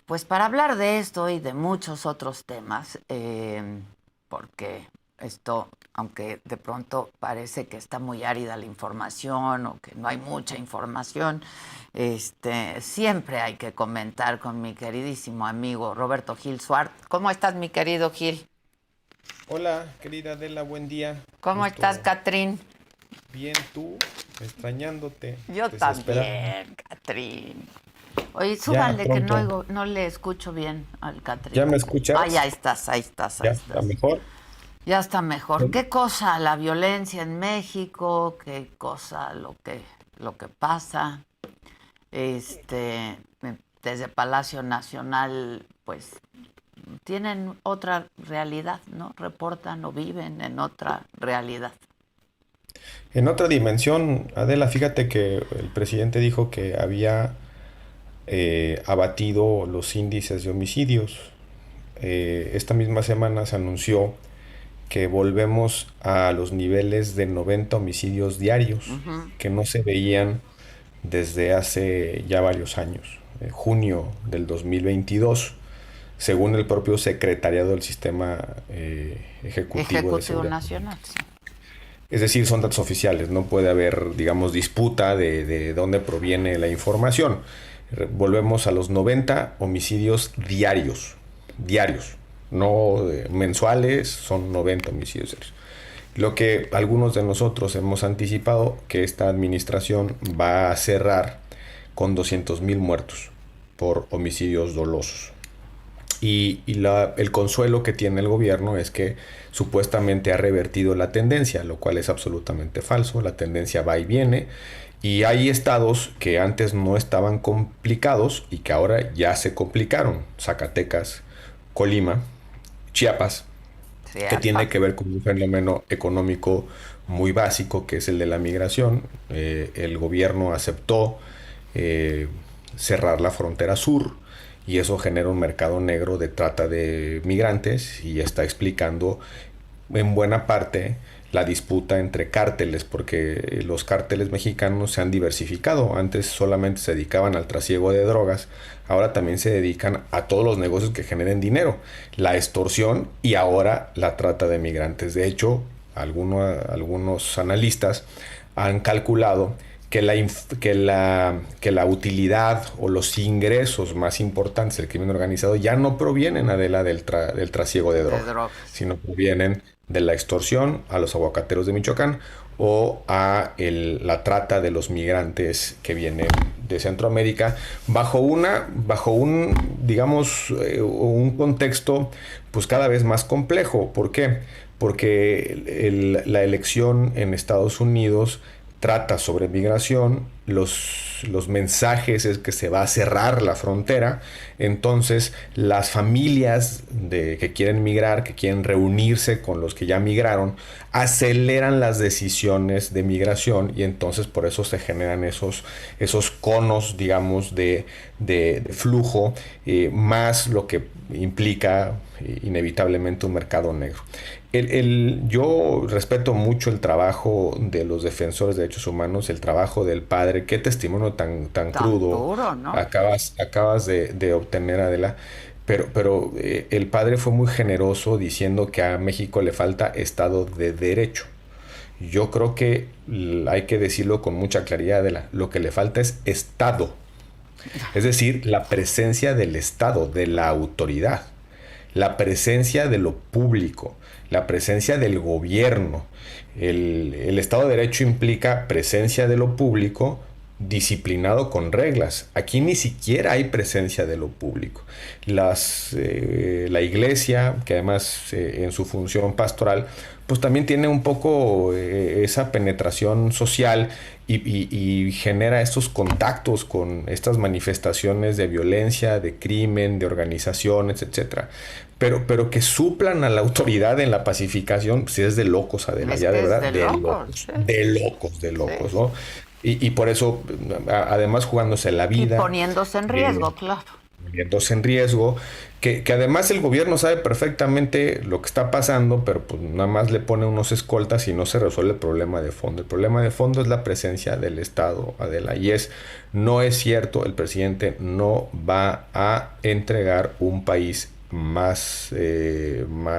Pues para hablar de esto y de muchos otros temas, porque esto, aunque de pronto parece que está muy árida la información o que no hay mucha información, siempre hay que comentar con mi queridísimo amigo Roberto Gil Suárez. ¿Cómo estás, mi querido Gil? Hola, querida Adela, buen día. ¿Cómo estás, Gusto. Catrín? Bien, tú, extrañándote, Yo desesperado. también, Catrín. Oye, Ya, súbanle que no pronto. oigo, no le escucho bien al Catrín. ¿Ya me Ay, ahí escuchas? estás, ahí estás, ahí ¿Ya está estás. mejor? Ya está mejor. ¿Qué cosa la violencia en México? ¿Qué cosa lo que pasa? Este, Desde Palacio Nacional, pues tienen otra realidad, ¿no? Reportan o viven en otra realidad. En otra dimensión, Adela, fíjate que el presidente dijo que había abatido los índices de homicidios. Esta misma semana se anunció que volvemos a los niveles de 90 homicidios diarios, Ujú. que no se veían desde hace ya varios años, junio del 2022, según el propio secretariado del Sistema Ejecutivo de Ejecutivo Seguridad. Nacional, sí. Es decir, son datos oficiales, no puede haber, digamos, disputa de dónde proviene la información. Volvemos a los 90 homicidios diarios, diarios, no mensuales, son 90 homicidios diarios. Lo que algunos de nosotros hemos anticipado que esta administración va a cerrar con 200,000 muertos por homicidios dolosos. El consuelo que tiene el gobierno es que supuestamente ha revertido la tendencia, lo cual es absolutamente falso. La tendencia va y viene. Y hay estados que antes no estaban complicados y que ahora ya se complicaron. Zacatecas, Colima, Chiapas, Sí, que tiene apa. que ver con un fenómeno económico muy básico, que es el de la migración. El gobierno aceptó eh, cerrar la frontera sur y eso genera un mercado negro de trata de migrantes y está explicando en buena parte la disputa entre cárteles, porque los cárteles mexicanos se han diversificado. Antes solamente se dedicaban al trasiego de drogas, ahora también se dedican a todos los negocios que generen dinero, la extorsión y ahora la trata de migrantes. De hecho, algunos analistas han calculado que la utilidad o los ingresos más importantes del crimen organizado ya no provienen, Adela, del trasiego de De droga, drogas. sino provienen de la extorsión a los aguacateros de Michoacán o a la trata de los migrantes que vienen de Centroamérica bajo un, digamos, un contexto pues cada vez más complejo. ¿Por qué? Porque la elección en Estados Unidos trata sobre migración, los mensajes es que se va a cerrar la frontera, entonces las familias que quieren migrar, que quieren reunirse con los que ya migraron, aceleran las decisiones de migración y entonces por eso se generan esos conos, digamos, de flujo, más lo que implica inevitablemente un mercado negro. Yo respeto mucho el trabajo de los defensores de derechos humanos, el trabajo del padre. Qué testimonio tan Tan crudo duro, ¿no? acabas de obtener, Adela. Pero el padre fue muy generoso diciendo que a México le falta Estado de Derecho. Yo creo que hay que decirlo con mucha claridad, Adela. Lo que le falta es Estado. Es decir, la presencia del Estado, de la autoridad, la presencia de lo público, la presencia del gobierno. El Estado de Derecho implica presencia de lo público disciplinado con reglas. Aquí ni siquiera hay presencia de lo público. La iglesia, que además en su función pastoral, pues también tiene un poco esa penetración social y genera estos contactos con estas manifestaciones de violencia, de crimen, de organizaciones, etcétera. Pero que suplan a la autoridad en la pacificación, pues es de locos, Adela, Es ya de que es verdad, de de locos, locos, sí. de locos, de Sí, locos, sí. ¿no? Y por eso, además jugándose la Y vida, poniéndose en eh, riesgo, claro. viéndose en riesgo, que además el gobierno sabe perfectamente lo que está pasando, pero pues nada más le pone unos escoltas y no se resuelve el problema de fondo. El problema de fondo es la presencia del Estado, Adela, y no es cierto, el presidente no va a entregar un país más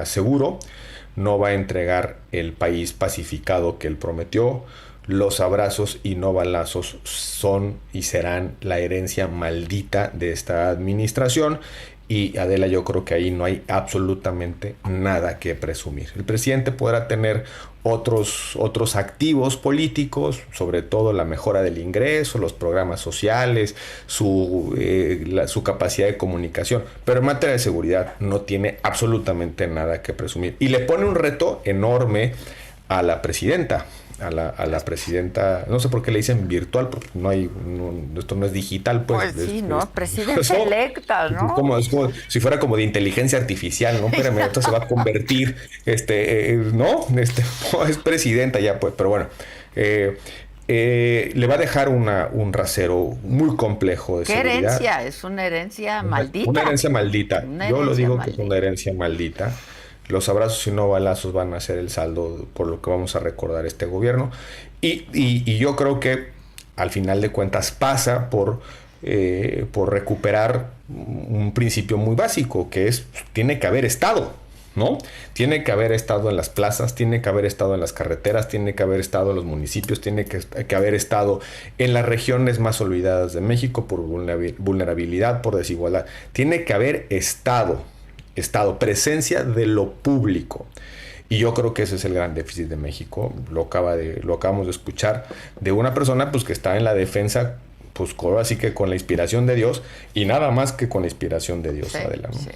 seguro, no va a entregar el país pacificado que él prometió. Los abrazos y no balazos son y serán la herencia maldita de esta administración. Y Adela, yo creo que ahí no hay absolutamente nada que presumir. El presidente podrá tener otros activos políticos, sobre todo la mejora del ingreso, los programas sociales, su capacidad de comunicación, pero en materia de seguridad no tiene absolutamente nada que presumir. Y le pone un reto enorme a la presidenta. A la presidenta, no sé por qué le dicen virtual, porque esto no es digital, pues. Pues sí, ¿no? Presidenta electa, ¿no? Es como si fuera como de inteligencia artificial, ¿no? Espérame, esto se va a convertir, ¿no? No, es presidenta ya, pues, pero bueno. Le va a dejar un rasero muy complejo de seguridad. ¿Qué herencia? Es una herencia maldita. Una herencia maldita. Yo lo digo que es una herencia maldita. Los abrazos y no balazos van a ser el saldo por lo que vamos a recordar este gobierno. Y yo creo que al final de cuentas pasa por recuperar un principio muy básico, que es, tiene que haber Estado, ¿no? Tiene que haber Estado en las plazas, tiene que haber Estado en las carreteras, tiene que haber Estado en los municipios, tiene que haber Estado en las regiones más olvidadas de México por vulnerabilidad, por desigualdad. Tiene que haber Estado, presencia de lo público. Y yo creo que ese es el gran déficit de México. Lo acabamos de escuchar de una persona pues que está en la defensa, pues así que con la inspiración de Dios, y nada más que con la inspiración de Dios, sí, Adela, ¿no? Sí.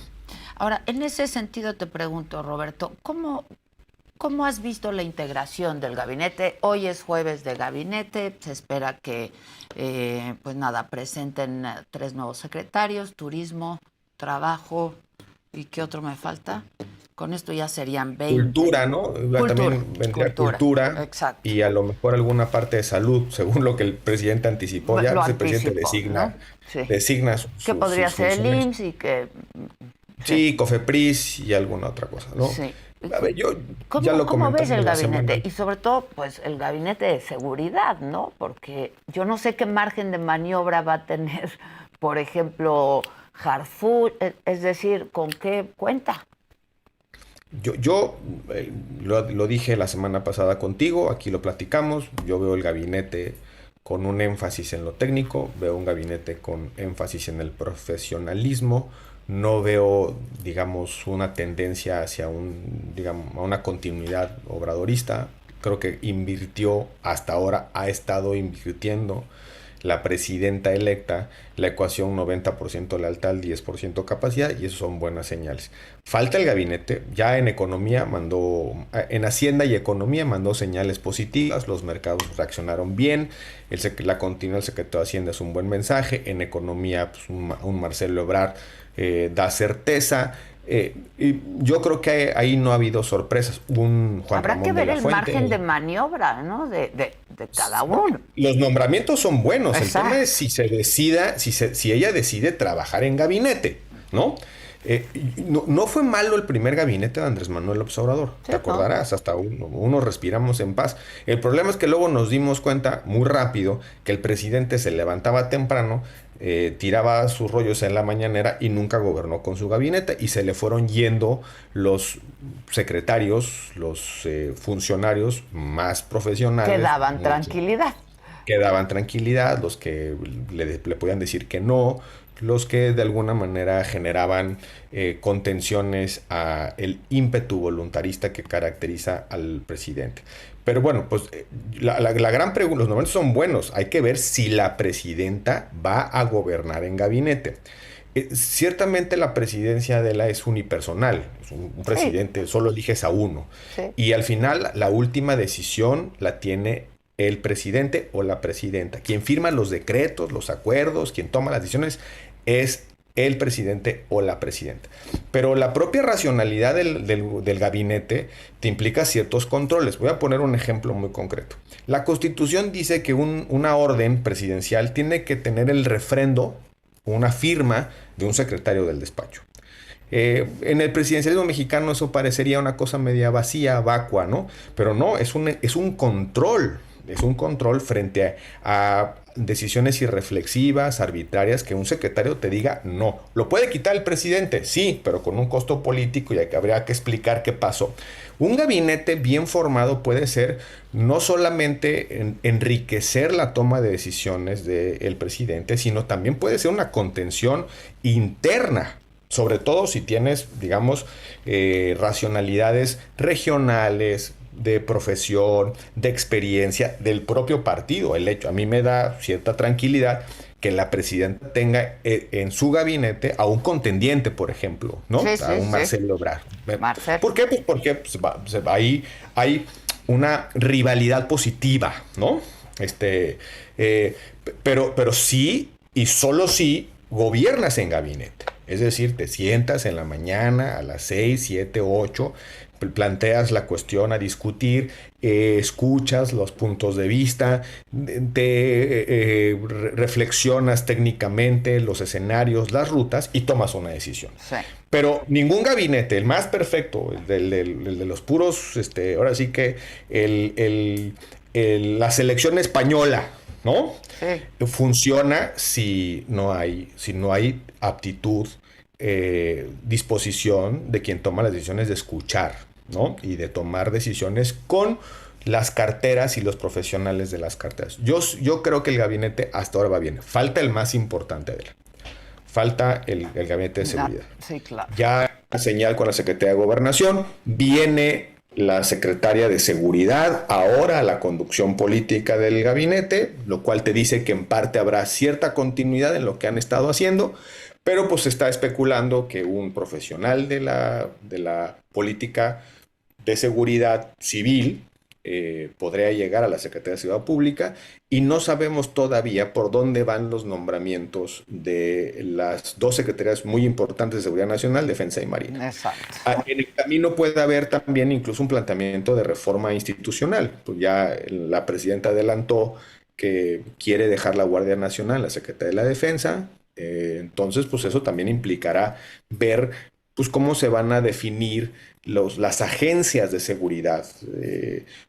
Ahora, en ese sentido te pregunto, Roberto, ¿cómo has visto la integración del gabinete? Hoy es jueves de gabinete, se espera que presenten 3 nuevos secretarios: turismo, trabajo, ¿y qué otro me falta? Con esto ya serían 20. Cultura, ¿no? También vendría cultura. Exacto. Y a lo mejor alguna parte de salud, según lo que el presidente anticipó. Ya el presidente designa, ¿no? Sí. Designa que podría ser el IMSS y que... Sí, COFEPRIS y alguna otra cosa, ¿no? Sí. A ver, yo ¿Cómo ves el gabinete? Y sobre todo, pues, el gabinete de seguridad, ¿no? Porque yo no sé qué margen de maniobra va a tener, por ejemplo, Harfuch, es decir, ¿con qué cuenta? Yo lo dije la semana pasada contigo, aquí lo platicamos. Yo veo el gabinete con un énfasis en lo técnico, veo un gabinete con énfasis en el profesionalismo. No veo, digamos, una tendencia hacia a una continuidad obradorista. Creo que hasta ahora ha estado invirtiendo la presidenta electa la ecuación 90% lealtad, 10% capacidad, y eso son buenas señales. Falta el gabinete, ya en Hacienda y Economía mandó señales positivas, los mercados reaccionaron bien, la continuidad del secretario de Hacienda es un buen mensaje, en Economía pues, un Marcelo Ebrard da certeza. Y yo creo que ahí no ha habido sorpresas. Habrá que ver el margen de maniobra, ¿no? De cada uno. Los nombramientos son buenos. Exacto. El tema es si ella decide trabajar en gabinete, ¿no? No fue malo el primer gabinete de Andrés Manuel López Obrador, sí, te acordarás, ¿no? Hasta uno respiramos en paz. El problema es que luego nos dimos cuenta muy rápido que el presidente se levantaba temprano, tiraba sus rollos en la mañanera y nunca gobernó con su gabinete, y se le fueron yendo los secretarios, los funcionarios más profesionales. Que daban tranquilidad. Los que le podían decir que no, los que de alguna manera generaban contenciones a el ímpetu voluntarista que caracteriza al presidente. Pero bueno, pues la gran pregunta, los momentos son buenos, hay que ver si la presidenta va a gobernar en gabinete. Ciertamente la presidencia de la es unipersonal, es un presidente, sí, solo eliges a uno. Sí. Y al final la última decisión la tiene el presidente o la presidenta. Quien firma los decretos, los acuerdos, quien toma las decisiones es el presidente o la presidenta. Pero la propia racionalidad del gabinete te implica ciertos controles. Voy a poner un ejemplo muy concreto. La Constitución dice que una orden presidencial tiene que tener el refrendo una firma de un secretario del despacho. En el presidencialismo mexicano eso parecería una cosa media vacía, vacua, ¿no? Pero no, es un control frente a decisiones irreflexivas, arbitrarias, que un secretario te diga no. ¿Lo puede quitar el presidente? Sí, pero con un costo político y habría que explicar qué pasó. Un gabinete bien formado puede ser no solamente enriquecer la toma de decisiones del presidente, sino también puede ser una contención interna, sobre todo si tienes, digamos, racionalidades regionales, de profesión, de experiencia del propio partido. El hecho, a mí me da cierta tranquilidad que la presidenta tenga en su gabinete a un contendiente, por ejemplo, ¿no? Sí, A un sí. Marcelo Ebrard. Marcelo. ¿Por qué? Pues porque ahí hay una rivalidad positiva, ¿no? Pero sí y solo sí gobiernas en gabinete. Es decir, te sientas en la mañana a las 6, 7, 8, planteas la cuestión a discutir, escuchas los puntos de vista, reflexionas técnicamente los escenarios, las rutas y tomas una decisión. Sí. Pero ningún gabinete, el más perfecto, el de los puros, ahora sí que la selección española, ¿no? Sí. Funciona si no hay aptitud, disposición de quien toma las decisiones de escuchar, ¿no? Y de tomar decisiones con las carteras y los profesionales de las carteras. Yo creo que el gabinete hasta ahora va bien. Falta el más importante de él. Falta el gabinete de seguridad. Sí, claro. Ya señal con la Secretaría de Gobernación, viene la secretaria de Seguridad ahora a la conducción política del gabinete, lo cual te dice que en parte habrá cierta continuidad en lo que han estado haciendo, pero pues se está especulando que un profesional de la política de seguridad civil podría llegar a la Secretaría de Seguridad Pública y no sabemos todavía por dónde van los nombramientos de las dos secretarías muy importantes de Seguridad Nacional, Defensa y Marina. Exacto. En el camino puede haber también incluso un planteamiento de reforma institucional. Pues ya la presidenta adelantó que quiere dejar la Guardia Nacional, la Secretaría de la Defensa. Entonces, pues eso también implicará ver pues cómo se van a definir las agencias de seguridad.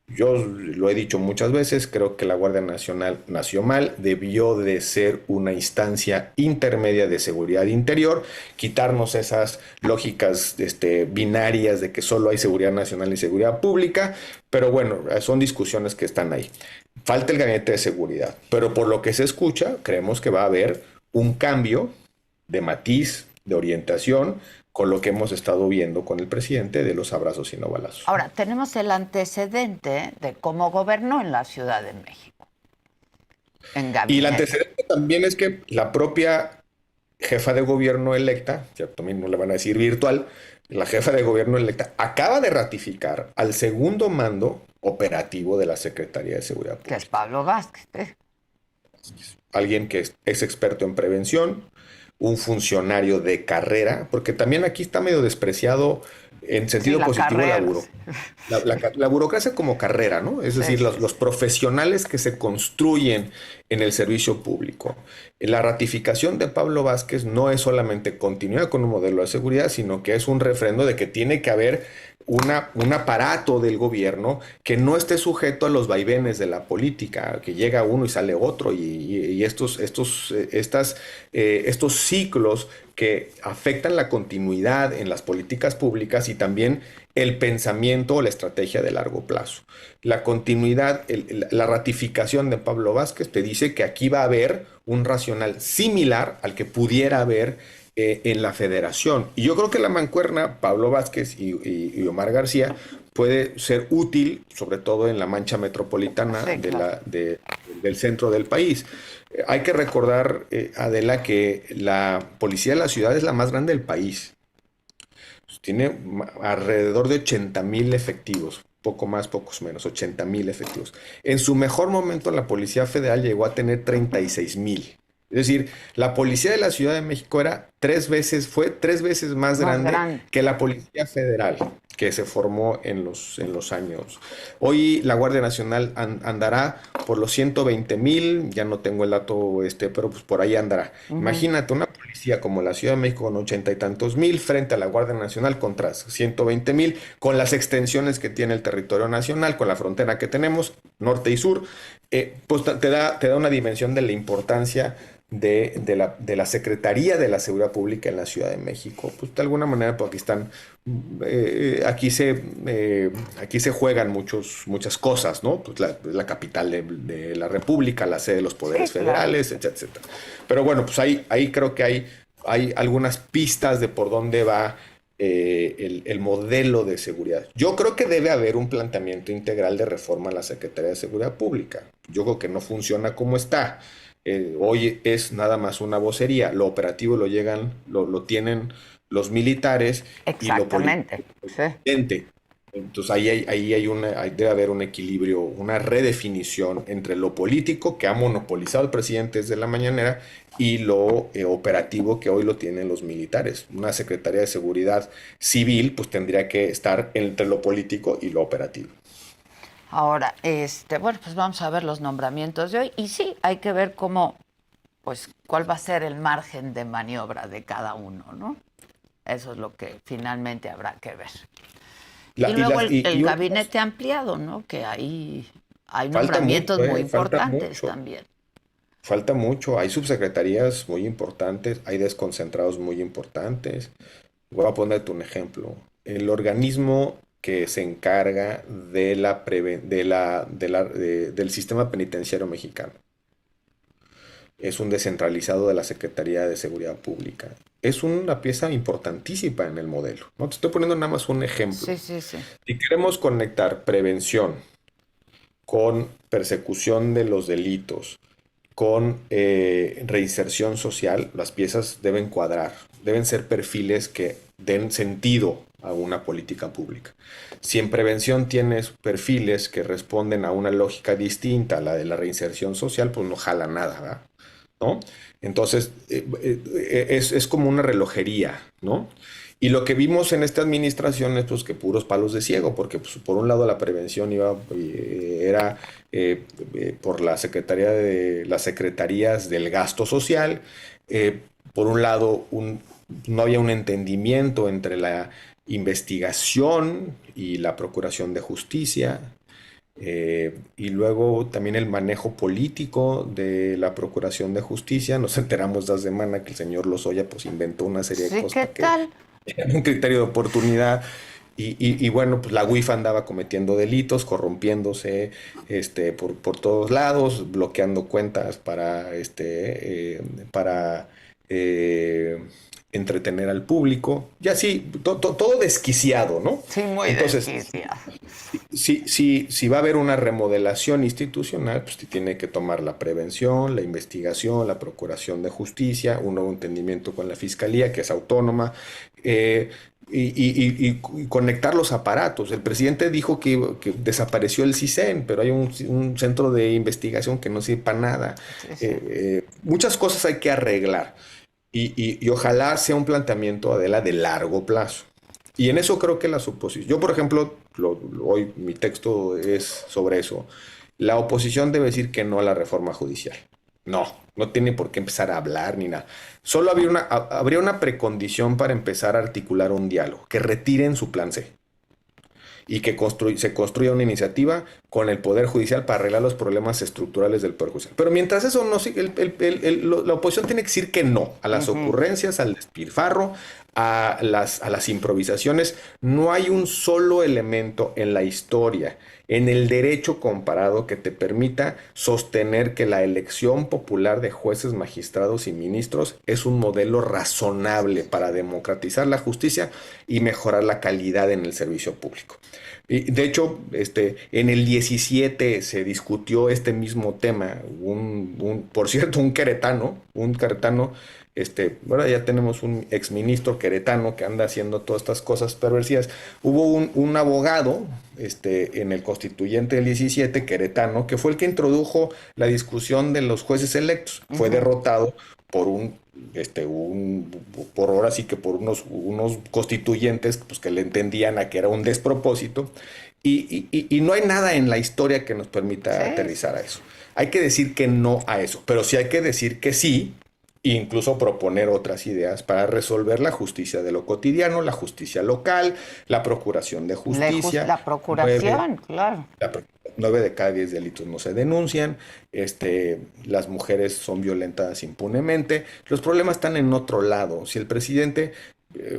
Yo lo he dicho muchas veces, creo que la Guardia Nacional nació mal, debió de ser una instancia intermedia de seguridad interior, quitarnos esas lógicas binarias de que solo hay seguridad nacional y seguridad pública, pero bueno, son discusiones que están ahí. Falta el gabinete de seguridad, pero por lo que se escucha, creemos que va a haber un cambio de matiz, de orientación, con lo que hemos estado viendo con el presidente de los abrazos y no balazos. Ahora, tenemos el antecedente de cómo gobernó en la Ciudad de México. Y el antecedente también es que la propia jefa de gobierno electa, ya también no le van a decir virtual, la jefa de gobierno electa acaba de ratificar al segundo mando operativo de la Secretaría de Seguridad Pública. Que es Pablo Vázquez. Alguien que es experto en prevención, un funcionario de carrera, porque también aquí está medio despreciado en sentido positivo la burocracia como carrera, ¿no? Es decir, los profesionales que se construyen en el servicio público. La ratificación de Pablo Vázquez no es solamente continuidad con un modelo de seguridad, sino que es un refrendo de que tiene que haber un aparato del gobierno que no esté sujeto a los vaivenes de la política, que llega uno y sale otro, y estos ciclos que afectan la continuidad en las políticas públicas y también el pensamiento o la estrategia de largo plazo. La continuidad, la ratificación de Pablo Vázquez te dice que aquí va a haber un racional similar al que pudiera haber en la federación. Y yo creo que la mancuerna Pablo Vázquez y Omar García puede ser útil, sobre todo en la mancha metropolitana del centro del país. Hay que recordar, Adela, que la policía de la ciudad es la más grande del país. Tiene alrededor de 80,000 efectivos, poco más, pocos menos, 80,000 efectivos. En su mejor momento, la Policía Federal llegó a tener 36,000. Es decir, la policía de la Ciudad de México era fue 3 veces más Más grande grande. que la Policía Federal que se formó en los años. Hoy la Guardia Nacional andará por los 120,000, ya no tengo el dato, pero pues por ahí andará. Ujú. Imagínate una policía como la Ciudad de México con 80 y tantos mil frente a la Guardia Nacional contra 120,000, con las extensiones que tiene el territorio nacional, con la frontera que tenemos, norte y sur, pues te da una dimensión de la importancia de la Secretaría de la Seguridad Pública en la Ciudad de México. Pues de alguna manera, pues aquí están, aquí se juegan muchas cosas, ¿no? Pues la capital de la República, la sede de los Sí, poderes claro. federales, etcétera, etcétera. Pero bueno, pues ahí creo que hay algunas pistas de por dónde va el modelo de seguridad. Yo creo que debe haber un planteamiento integral de reforma a la Secretaría de Seguridad Pública. Yo creo que no funciona como está. Hoy es nada más una vocería. Lo operativo lo tienen los militares y lo político Exactamente. el Sí. presidente. Entonces ahí debe haber un equilibrio, una redefinición entre lo político que ha monopolizado el presidente desde la mañanera y lo operativo que hoy lo tienen los militares. Una Secretaría de Seguridad Civil pues tendría que estar entre lo político y lo operativo. Ahora, bueno, pues vamos a ver los nombramientos de hoy. Y sí, hay que ver cómo, pues, cuál va a ser el margen de maniobra de cada uno, ¿no? Eso es lo que finalmente habrá que ver. Y La- y, luego las, el y una cosa, gabinete ampliado, ¿no? Que ahí hay falta nombramientos mucho, muy falta importantes mucho. también. Falta mucho, hay subsecretarías muy importantes, hay desconcentrados muy importantes. Voy a ponerte un ejemplo. El organismo que se encarga del sistema penitenciario mexicano es un descentralizado de la Secretaría de Seguridad Pública. Es una pieza importantísima en el modelo, ¿no? Te estoy poniendo nada más un ejemplo. Sí, sí, sí. Si queremos conectar prevención con persecución de los delitos, con reinserción social, las piezas deben cuadrar, deben ser perfiles que den sentido a una política pública. Si en prevención tienes perfiles que responden a una lógica distinta a la de la reinserción social, pues no jala nada, ¿verdad? ¿No? Entonces, es como una relojería, ¿no? Y lo que vimos en esta administración es pues que puros palos de ciego, porque pues, por un lado la prevención era por las secretarías del gasto social, por un lado no había un entendimiento entre la investigación y la procuración de justicia, y luego también el manejo político de la Procuración de Justicia. Nos enteramos la semana que el señor Lozoya pues inventó una serie de Sí, cosas ¿qué para que tal? un criterio de oportunidad. Y bueno, pues la UIF andaba cometiendo delitos, corrompiéndose por todos lados, bloqueando cuentas para eh, entretener al público. Y así, todo desquiciado, ¿no? Sí, muy Entonces, desquiciado. si va a haber una remodelación institucional, pues tiene que tomar la prevención, la investigación, la procuración de justicia, un nuevo entendimiento con la fiscalía, que es autónoma, eh, y conectar los aparatos. El presidente dijo que desapareció el CISEN, pero hay un centro de investigación que no sirve para nada. Sí, sí. Muchas cosas hay que arreglar y ojalá sea un planteamiento, Adela, de largo plazo. Y en eso creo que la suposición. Yo, por ejemplo, hoy mi texto es sobre eso. La oposición debe decir que no a la reforma judicial. No tiene por qué empezar a hablar ni nada. Solo habría una precondición para empezar a articular un diálogo, que retiren su plan C y que se construya una iniciativa con el Poder Judicial para arreglar los problemas estructurales del Poder Judicial. Pero mientras eso no sigue, la oposición tiene que decir que no a las Ujú. ocurrencias, al despilfarro, a las improvisaciones. No hay un solo elemento en la historia, en el derecho comparado, que te permita sostener que la elección popular de jueces, magistrados y ministros es un modelo razonable para democratizar la justicia y mejorar la calidad en el servicio público. Y de hecho, en el 17 se discutió este mismo tema. Por cierto, un queretano Bueno, ya tenemos un exministro queretano que anda haciendo todas estas cosas perversidas. Hubo un abogado, en el constituyente del 17, queretano, que fue el que introdujo la discusión de los jueces electos. Fue derrotado por por ahora sí que por unos constituyentes, pues, que le entendían a que era un despropósito. Y no hay nada en la historia que nos permita aterrizar a eso. Hay que decir que no a eso, pero sí hay que decir que sí, e incluso proponer otras ideas para resolver la justicia de lo cotidiano, la justicia local, la procuración de justicia. La procuración, claro. 9 de cada 10 delitos no se denuncian, las mujeres son violentadas impunemente. Los problemas están en otro lado. Si el presidente,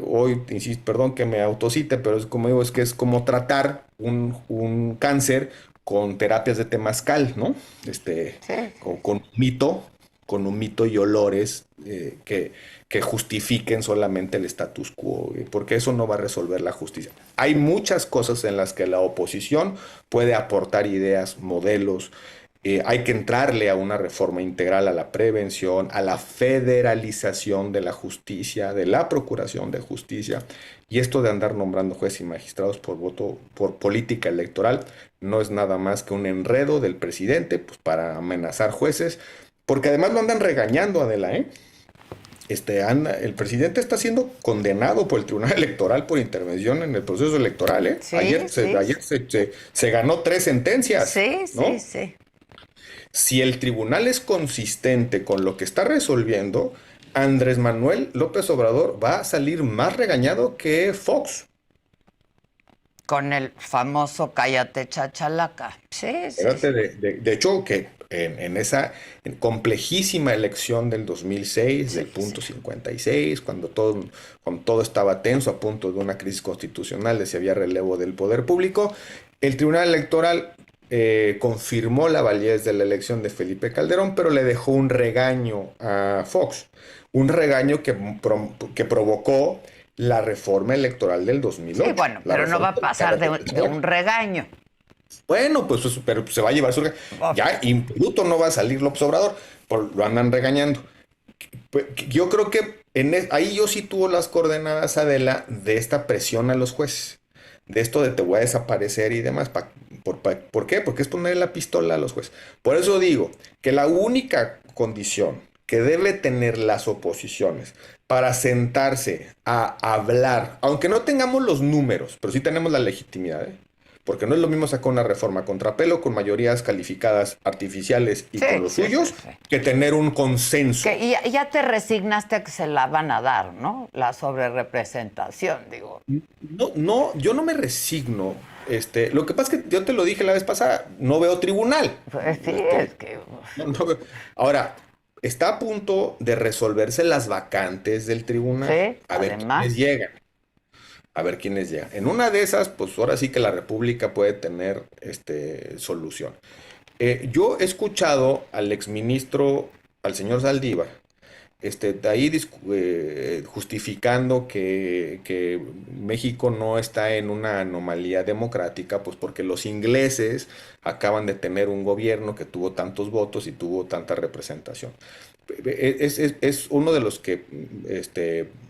hoy, insisto, perdón que me autocite, pero es como digo, es que es como tratar un cáncer con terapias de temazcal, ¿no? Con un mito y olores que justifiquen solamente el status quo, porque eso no va a resolver la justicia. Hay muchas cosas en las que la oposición puede aportar ideas, modelos. Hay que entrarle a una reforma integral a la prevención, a la federalización de la justicia, de la procuración de justicia. Y esto de andar nombrando jueces y magistrados por voto, por política electoral, no es nada más que un enredo del presidente, pues, para amenazar jueces, porque además lo andan regañando, Adela, ¿eh? El presidente está siendo condenado por el Tribunal Electoral por intervención en el proceso electoral, ¿eh? Sí, ayer se ganó 3 sentencias, sí, ¿no? sí. Si el tribunal es consistente con lo que está resolviendo, Andrés Manuel López Obrador va a salir más regañado que Fox. Con el famoso cállate chachalaca. Sí. De hecho, que en esa complejísima elección del 2006, del punto 56, cuando todo estaba tenso, a punto de una crisis constitucional, de si había relevo del poder público, el Tribunal Electoral confirmó la validez de la elección de Felipe Calderón, pero le dejó un regaño a Fox. Un regaño que provocó la reforma electoral del 2008. Sí, bueno, pero no va a pasar de un regaño. Bueno, pues pero se va a llevar su regaño. Ya impoluto no va a salir López Obrador, lo andan regañando. Yo creo que ahí yo sitúo las coordenadas, Adela, de esta presión a los jueces. De esto de te voy a desaparecer y demás. ¿Por qué? Porque es ponerle la pistola a los jueces. Por eso digo que la única condición que debe tener las oposiciones para sentarse a hablar, aunque no tengamos los números, pero sí tenemos la legitimidad, ¿eh? Porque no es lo mismo sacar una reforma a contrapelo con mayorías calificadas artificiales y con los suyos, que tener un consenso. Y ya te resignaste a que se la van a dar, ¿no? La sobrerepresentación, digo. No, yo no me resigno. Lo que pasa es que yo te lo dije la vez pasada, no veo tribunal. Pues sí, es que... No veo. Ahora, está a punto de resolverse las vacantes del tribunal. Sí, a ver quiénes llegan. En una de esas, pues ahora sí que la República puede tener solución. Yo he escuchado al exministro, al señor Saldívar, de ahí justificando que México no está en una anomalía democrática, pues porque los ingleses acaban de tener un gobierno que tuvo tantos votos y tuvo tanta representación. Es uno de los que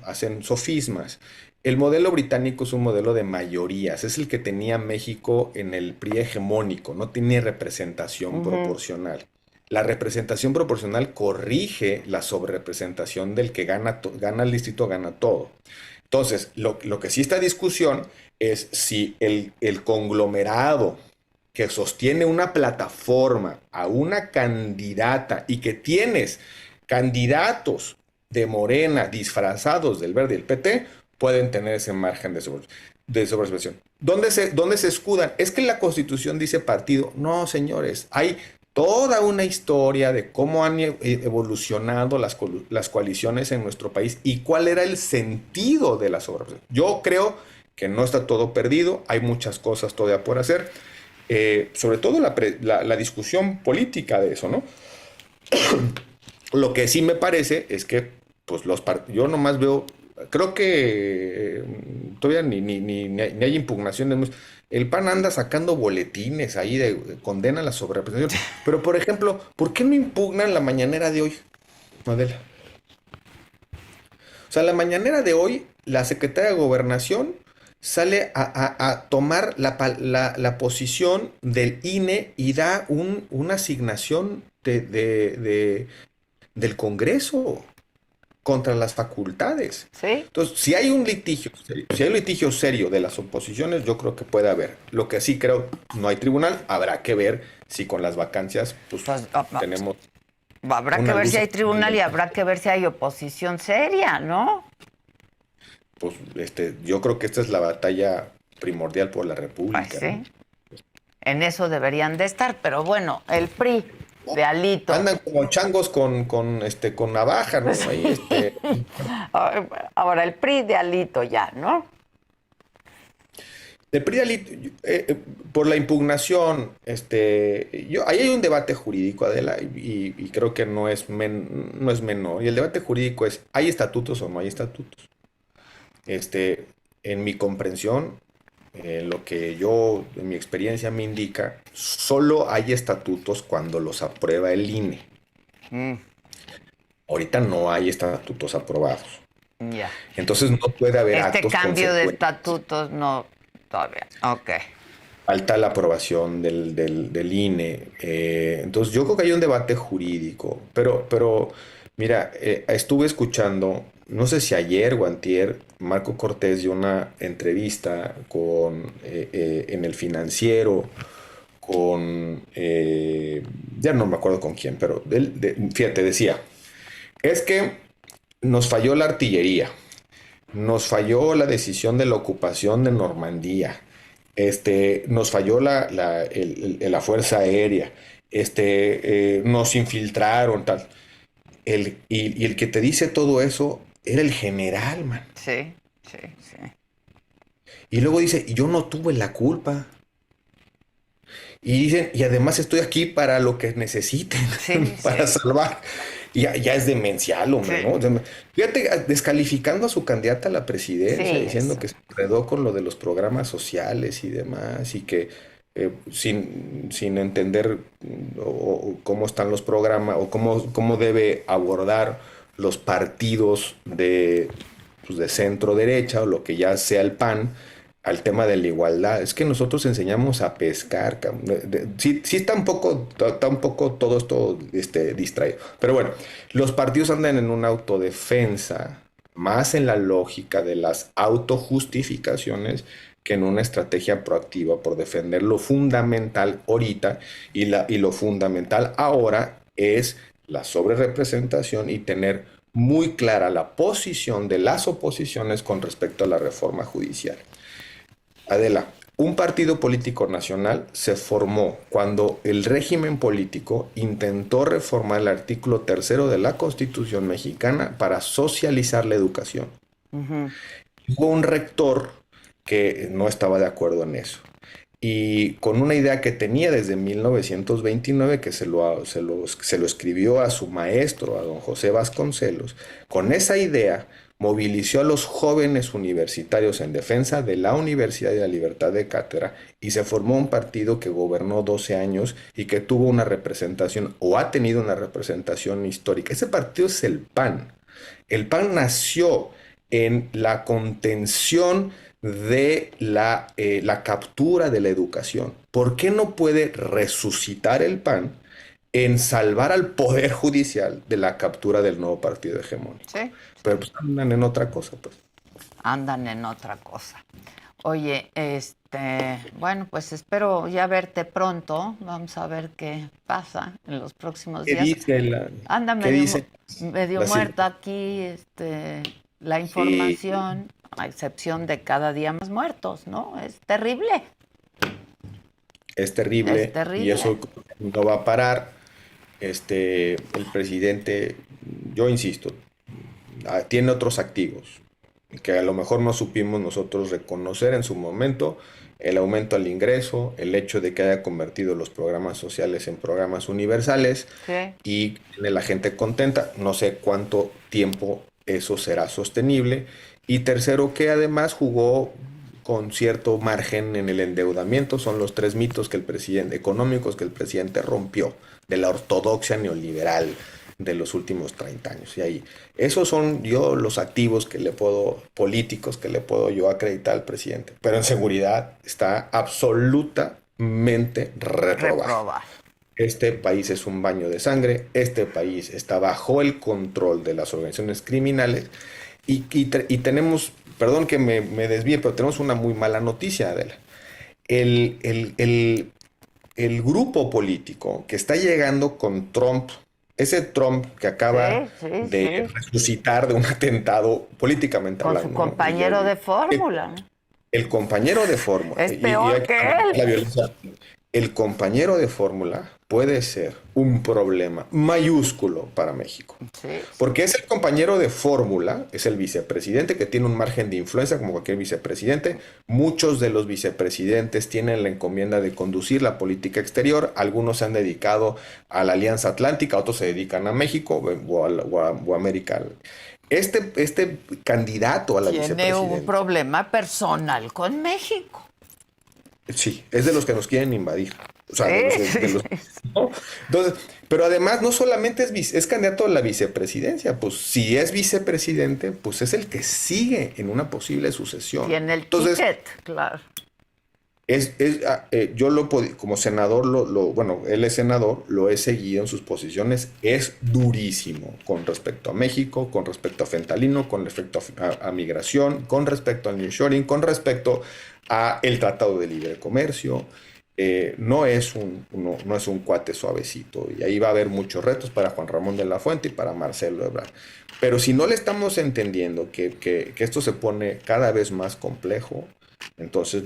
hacen sofismas. El modelo británico es un modelo de mayorías, es el que tenía México en el PRI hegemónico, no tiene representación proporcional. La representación proporcional corrige la sobrerepresentación del que gana el distrito, gana todo. Entonces, lo que sí está en discusión es si el conglomerado que sostiene una plataforma a una candidata y que tienes candidatos de Morena disfrazados del Verde y el PT, pueden tener ese margen de sobreexpresión. ¿Dónde se escudan? Es que la Constitución dice partido. No, señores, hay toda una historia de cómo han evolucionado las coaliciones en nuestro país y cuál era el sentido de la sobreexpresión. Yo creo que no está todo perdido, hay muchas cosas todavía por hacer, sobre todo la discusión política de eso, ¿no? Lo que sí me parece es que pues yo nomás veo, creo que todavía ni hay impugnaciones. El PAN anda sacando boletines ahí de condena a la sobrerepresentación. Pero, por ejemplo, ¿por qué no impugnan la mañanera de hoy, Adela? sea, la mañanera de hoy, la secretaria de Gobernación sale a tomar la posición del INE y da una asignación del Congreso contra las facultades. ¿Sí? Entonces, si hay un litigio serio de las oposiciones, yo creo que puede haber. Lo que sí creo, no hay tribunal, habrá que ver si con las vacancias, pues, Pues, tenemos habrá que una ver luz. si hay tribunal y habrá que ver si hay oposición seria, ¿no? Pues, yo creo que esta es la batalla primordial por la Pues República, sí, ¿no? en eso deberían de estar, pero bueno, el PRI de Alito. Andan como changos con navaja, ¿no? Ahí, Ahora, el PRI de Alito ya, ¿no? el PRI, por la impugnación, ahí hay un debate jurídico, Adela, y creo que no es menor. Y el debate jurídico es, ¿hay estatutos o no hay estatutos? En mi comprensión, lo que en mi experiencia me indica, solo hay estatutos cuando los aprueba el INE. Mm, Ahorita no hay estatutos aprobados. ya. Entonces no puede haber Este actos cambio de consecuentes. estatutos no, todavía. Ok. Falta la aprobación del INE. Entonces yo creo que hay un debate jurídico, pero mira, estuve escuchando, no sé si ayer o antier, Marco Cortés dio una entrevista en El Financiero ya no me acuerdo con quién, pero fíjate, decía, es que nos falló la artillería, nos falló la decisión de la ocupación de Normandía, nos falló la Fuerza Aérea, nos infiltraron, tal. Y el que te dice todo eso era el general, man. Sí, sí, sí. Y luego dice, yo no tuve la culpa. Y dicen, y además estoy aquí para lo que necesiten, Sí, para sí. salvar. Y ya es demencial, hombre, Sí. ¿no? O sea, fíjate, descalificando a su candidata a la presidencia, Sí, diciendo eso. que se enredó con lo de los programas sociales y demás, y que sin entender o cómo están los programas, o cómo debe abordar los partidos pues, de centro derecha, o lo que ya sea el PAN, al tema de la igualdad. Es que nosotros enseñamos a pescar, cabrón. Sí, sí está un poco todo esto distraído. Pero bueno, los partidos andan en una autodefensa, más en la lógica de las autojustificaciones que en una estrategia proactiva por defender lo fundamental ahorita, y lo fundamental ahora es la sobrerepresentación y tener muy clara la posición de las oposiciones con respecto a la reforma judicial. Adela, un partido político nacional se formó cuando el régimen político intentó reformar el artículo tercero de la Constitución mexicana para socializar la educación. Ujú. Hubo un rector que no estaba de acuerdo en eso. Y con una idea que tenía desde 1929, que se lo escribió a su maestro, a don José Vasconcelos, con esa idea movilizó a los jóvenes universitarios en defensa de la universidad y la libertad de cátedra, y se formó un partido que gobernó 12 años y que tuvo una representación, o ha tenido una representación histórica. Ese partido es el PAN. El PAN nació en la contención de la captura de la educación. ¿Por qué no puede resucitar el PAN en salvar al Poder Judicial de la captura del nuevo partido hegemónico? Sí, Pero pues andan en otra cosa, pues. andan en otra cosa. Oye, bueno, pues espero ya verte pronto. Vamos a ver qué pasa en los próximos ¿Qué días. dice Anda qué dice medio la muerta aquí, la Sí, información, a excepción de cada día más muertos, ¿no? Es terrible, es es terrible y terrible. eso no va a parar. El presidente, yo insisto, tiene otros activos que a lo mejor no supimos nosotros reconocer en su momento: el aumento al ingreso, el hecho de que haya convertido los programas sociales en programas universales Sí. y tiene la gente contenta. No sé cuánto tiempo eso será sostenible. Y tercero, que además jugó con cierto margen en el endeudamiento. Son los tres mitos económicos que el presidente rompió de la ortodoxia neoliberal. de los últimos 30 años. Y ahí, esos son yo los activos políticos que le puedo yo acreditar al presidente. Pero en seguridad está absolutamente reprobado. Este país es un baño de sangre, este país está bajo el control de las organizaciones criminales y tenemos, perdón que me desvíe, pero tenemos una muy mala noticia, Adela. El grupo político que está llegando con Trump, ese Trump que acaba de resucitar de un atentado políticamente con hablando, su compañero de fórmula. El compañero de fórmula. Es peor que él. La violencia. El compañero de fórmula puede ser un problema mayúsculo para México. Sí. Porque es el compañero de fórmula, es el vicepresidente que tiene un margen de influencia como cualquier vicepresidente. Muchos de los vicepresidentes tienen la encomienda de conducir la política exterior. Algunos se han dedicado a la Alianza Atlántica, otros se dedican a México o a América. Este candidato a la vicepresidencia tiene un problema personal con México. Sí, es de los que nos quieren invadir. O sea, ¿no? Entonces, pero además no solamente es candidato a la vicepresidencia, pues si es vicepresidente, pues es el que sigue en una posible sucesión. Tiene el ticket, claro. Yo como senador, bueno, él es senador, lo he seguido en sus posiciones, es durísimo con respecto a México, con respecto a fentanilo, con respecto a migración, con respecto al nearshoring, con respecto a el Tratado de Libre Comercio. No es un cuate suavecito, y ahí va a haber muchos retos para Juan Ramón de la Fuente y para Marcelo Ebrard. Pero si no le estamos entendiendo que esto se pone cada vez más complejo, entonces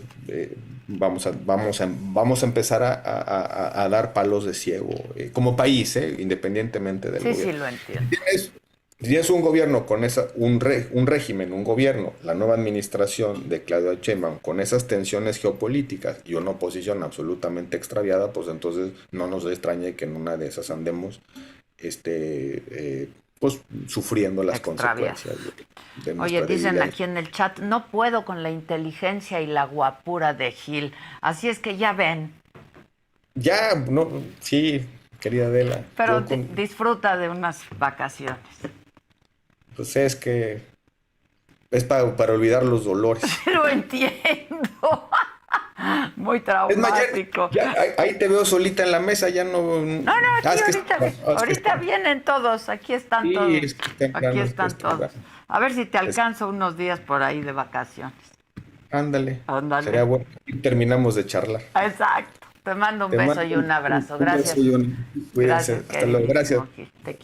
vamos a empezar a dar palos de ciego como país, independientemente del gobierno. Sí, lo entiendo. Si es un gobierno con un régimen, un gobierno, la nueva administración de Claudia Sheinbaum con esas tensiones geopolíticas y una oposición absolutamente extraviada, pues entonces no nos extrañe que en una de esas andemos pues sufriendo las consecuencias de nuestra Oye, dicen debilidad. aquí en el chat, no puedo con la inteligencia y la guapura de Gil. Así es que ya ven. Ya, no, sí, querida Adela. Pero disfruta de unas vacaciones. Pues es que es para olvidar los dolores. Lo entiendo. Muy traumático. Ahí te veo solita en la mesa, ya no... No, ahorita vienen todos, aquí están sí, todos. Es que aquí están todos. A ver si te alcanzo unos días por ahí de vacaciones. Ándale. Ándale. Sería bueno. Y terminamos de charlar. Exacto. Te mando un beso y un abrazo. Gracias. Cuídense. Hasta luego. Gracias. Te quiero.